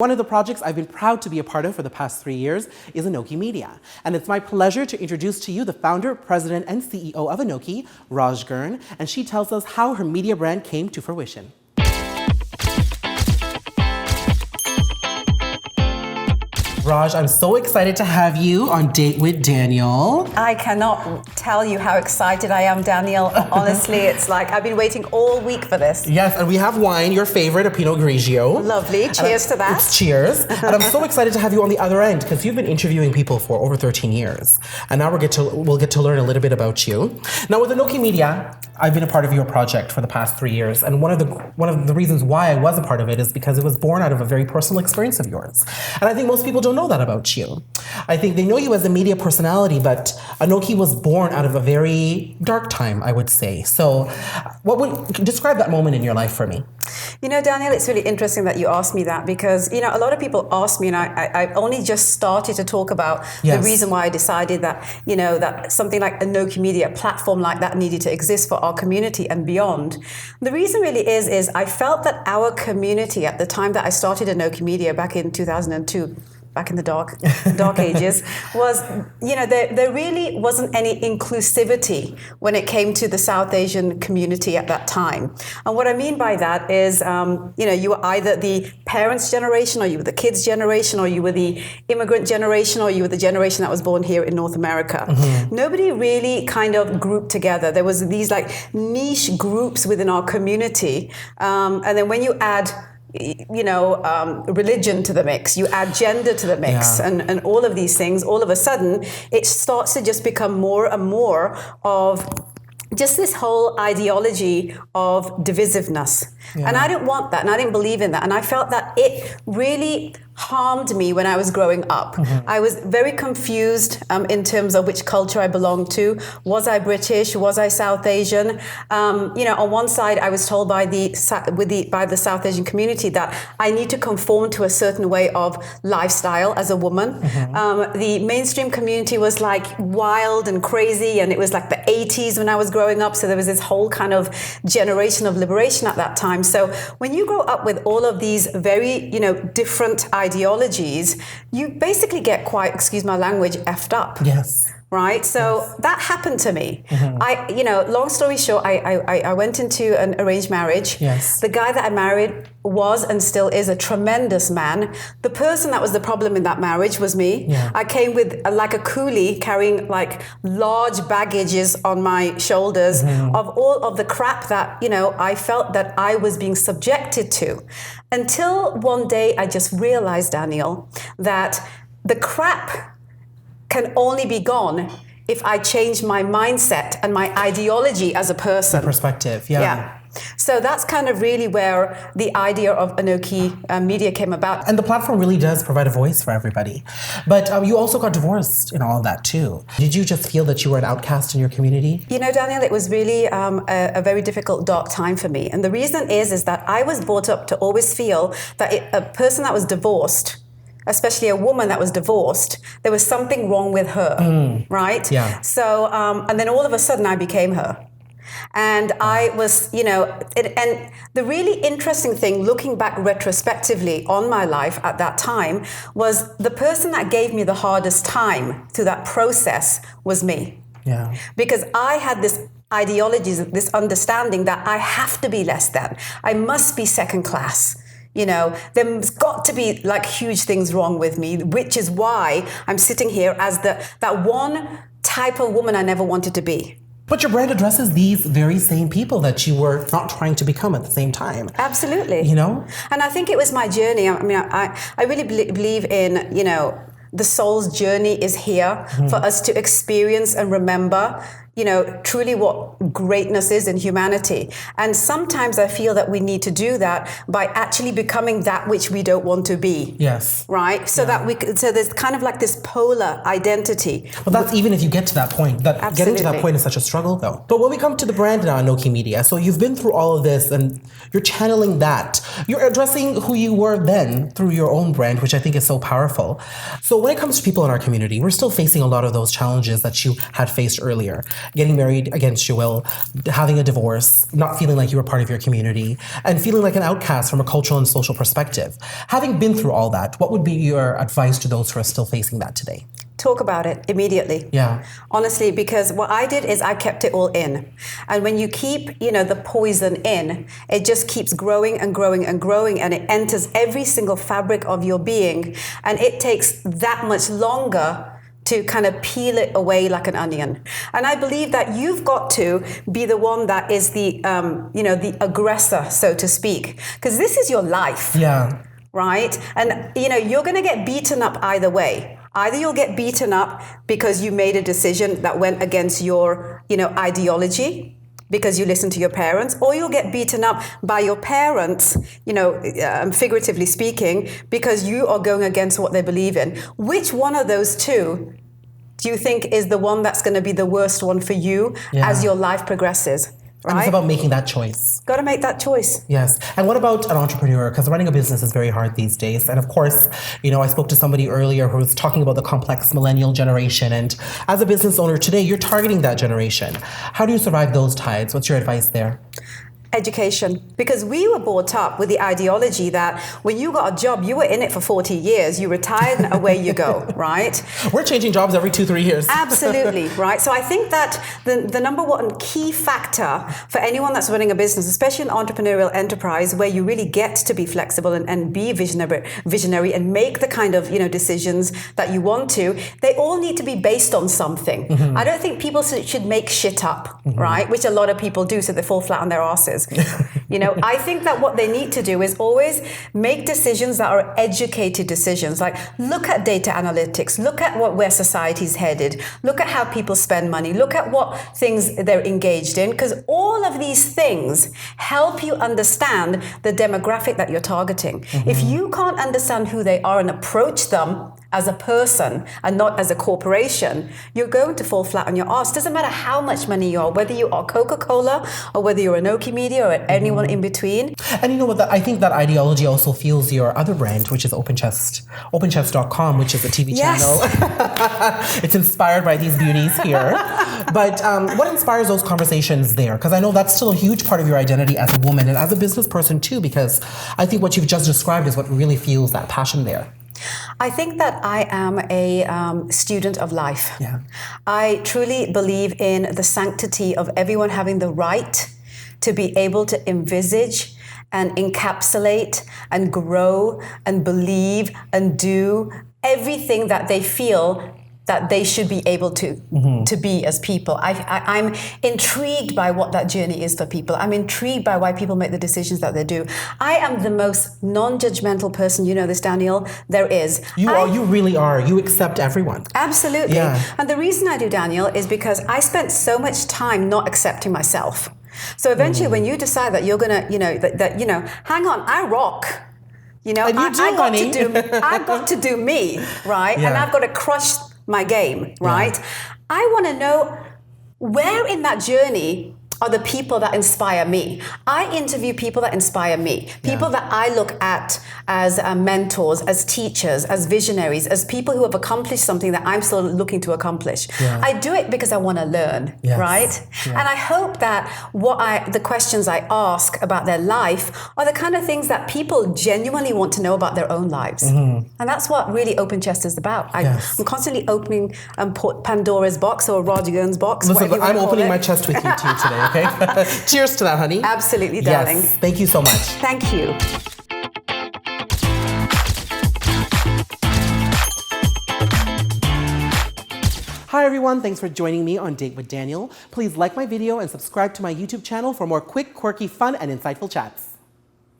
One of the projects I've been proud to be a part of for the past 3 years is Anoki Media. And it's my pleasure to introduce to you the founder, president, and CEO of Anoki, Raj Girn, and she tells us how her media brand came to fruition. Raj, I'm so excited to have you on Date with Daniel. I cannot tell you how excited I am, Daniel. Honestly, it's like I've been waiting all week for this. Yes, and we have wine, your favorite, a Pinot Grigio. Lovely. Cheers to that. It's cheers. And I'm so excited to have you on the other end because you've been interviewing people for over 13 years. And now we'll get to learn a little bit about you. Now with Anoki Media, I've been a part of your project for the past 3 years. And one of the reasons why I was a part of it is because it was born out of a very personal experience of yours. And I think most people don't know that about you. I think they know you as a media personality, but Anoki was born out of a very dark time, I would say. So what would describe that moment in your life for me? You know, Daniel, it's really interesting that you asked me that because, you know, a lot of people ask me, and I only just started to talk about the reason why I decided that, you know, that something like Anoki Media, a platform like that needed to exist for our community and beyond. The reason really is I felt that our community at the time that I started Anoki Media back in 2002, back in the dark ages, was, you know, there really wasn't any inclusivity when it came to the South Asian community at that time. And what I mean by that is, you know, you were either the parents' generation, or you were the kids' generation, or you were the immigrant generation, or you were the generation that was born here in North America. Mm-hmm. Nobody really kind of grouped together. There was these like niche groups within our community. And then when you add religion to the mix, you add gender to the mix, and all of these things, all of a sudden, it starts to just become more and more of just this whole ideology of divisiveness. Yeah. And I didn't want that, and I didn't believe in that. And I felt that it really harmed me when I was growing up. Mm-hmm. I was very confused in terms of which culture I belonged to. Was I British? Was I South Asian? On one side, I was told by the South Asian community that I need to conform to a certain way of lifestyle as a woman. Mm-hmm. The mainstream community was like wild and crazy, and it was like the 80s when I was growing up. So there was this whole kind of generation of liberation at that time. So when you grow up with all of these very, different ideologies, you basically get quite, excuse my language, effed up. Yes. Right? So that happened to me. Mm-hmm. Long story short, I went into an arranged marriage. Yes. The guy that I married was and still is a tremendous man. The person that was the problem in that marriage was me. Yeah. I came with like a coolie carrying like large baggages on my shoulders of all of the crap that, I felt that I was being subjected to. Until one day I just realized, Daniel, that the crap can only be gone if I change my mindset and my ideology as a person. The perspective, yeah. So that's kind of really where the idea of Anoki Media came about. And the platform really does provide a voice for everybody. But you also got divorced and all of that too. Did you just feel that you were an outcast in your community? You know, Daniel, it was really a very difficult, dark time for me. And the reason is that I was brought up to always feel that a person that was divorced, especially a woman that was divorced, there was something wrong with her, right? Yeah. So, and then all of a sudden I became her. And I was, and the really interesting thing, looking back retrospectively on my life at that time, was the person that gave me the hardest time through that process was me. Yeah. Because I had this ideologies, this understanding that I have to be less than. I must be second class. There's got to be like huge things wrong with me, which is why I'm sitting here as that one type of woman I never wanted to be. But your brand addresses these very same people that you were not trying to become at the same time. Absolutely. And I think it was my journey. I mean, I really believe in, the soul's journey is here for us to experience and remember, truly what greatness is in humanity. And sometimes I feel that we need to do that by actually becoming that which we don't want to be. Yes. Right? So so there's kind of like this polar identity. Well, that's even if you get to that point. Absolutely. Getting to that point is such a struggle, though. But when we come to the brand now, Anoki Media, so you've been through all of this and you're channeling that. You're addressing who you were then through your own brand, which I think is so powerful. So when it comes to people in our community, we're still facing a lot of those challenges that you had faced earlier. getting married against your will, having a divorce, not feeling like you were part of your community, and feeling like an outcast from a cultural and social perspective. Having been through all that, what would be your advice to those who are still facing that today? Talk about it immediately. Yeah. Honestly, because what I did is I kept it all in. And when you keep, the poison in, it just keeps growing and growing and growing, and it enters every single fabric of your being. And it takes that much longer to kind of peel it away like an onion. And I believe that you've got to be the one that is the aggressor, so to speak, because this is your life. Yeah. Right? And, you're going to get beaten up either way. Either you'll get beaten up because you made a decision that went against your, ideology, because you listened to your parents, or you'll get beaten up by your parents, figuratively speaking, because you are going against what they believe in. Which one of those two do you think is the one that's going to be the worst one for you as your life progresses? Right? And it's about making that choice. Got to make that choice. Yes. And what about an entrepreneur? Because running a business is very hard these days. And of course, I spoke to somebody earlier who was talking about the complex millennial generation. And as a business owner today, you're targeting that generation. How do you survive those tides? What's your advice there? Education, because we were brought up with the ideology that when you got a job, you were in it for 40 years, you retired and away you go, right? We're changing jobs every 2-3 years. Absolutely, right? So I think that the number one key factor for anyone that's running a business, especially an entrepreneurial enterprise, where you really get to be flexible and be visionary and make the kind of decisions that you want to, they all need to be based on something. Mm-hmm. I don't think people should make shit up, right? Which a lot of people do, so they fall flat on their asses. I think that what they need to do is always make decisions that are educated decisions. Like, look at data analytics, look at where society's headed, look at how people spend money, look at what things they're engaged in, because all of these things help you understand the demographic that you're targeting. Mm-hmm. If you can't understand who they are and approach them as a person and not as a corporation, you're going to fall flat on your ass. Doesn't matter how much money you are, whether you are Coca-Cola or whether you're Anoki Media or anyone in between. And you know what? I think that ideology also fuels your other brand, which is OpenChest. OpenChest.com, which is a TV channel. It's inspired by these beauties here. But what inspires those conversations there? Because I know that's still a huge part of your identity as a woman and as a business person too, because I think what you've just described is what really fuels that passion there. I think that I am a student of life. Yeah. I truly believe in the sanctity of everyone having the right to be able to envisage and encapsulate and grow and believe and do everything that they feel that they should be able to be as people. I'm intrigued by what that journey is for people. I'm intrigued by why people make the decisions that they do. I am the most non-judgmental person, you know this, Daniel, there is. You really are. You accept everyone. Absolutely. Yeah. And the reason I do, Daniel, is because I spent so much time not accepting myself. So eventually when you decide that you're gonna, hang on, I rock. I got to do me, right? Yeah. And I've got to crush my game, right? Yeah. I want to know where in that journey are the people that inspire me. I interview people that inspire me, people that I look at as mentors, as teachers, as visionaries, as people who have accomplished something that I'm still looking to accomplish. Yeah. I do it because I want to learn, right? Yeah. And I hope that the questions I ask about their life are the kind of things that people genuinely want to know about their own lives. Mm-hmm. And that's what really Open Chest is about. I'm constantly opening Pandora's box or Raj Girn's box. Listen, I'm opening my chest with you too today. Okay. Cheers to that, honey. Absolutely, darling. Yes. Thank you so much. Thank you. Hi everyone, thanks for joining me on Date with Daniel. Please like my video and subscribe to my YouTube channel for more quick, quirky, fun, and insightful chats.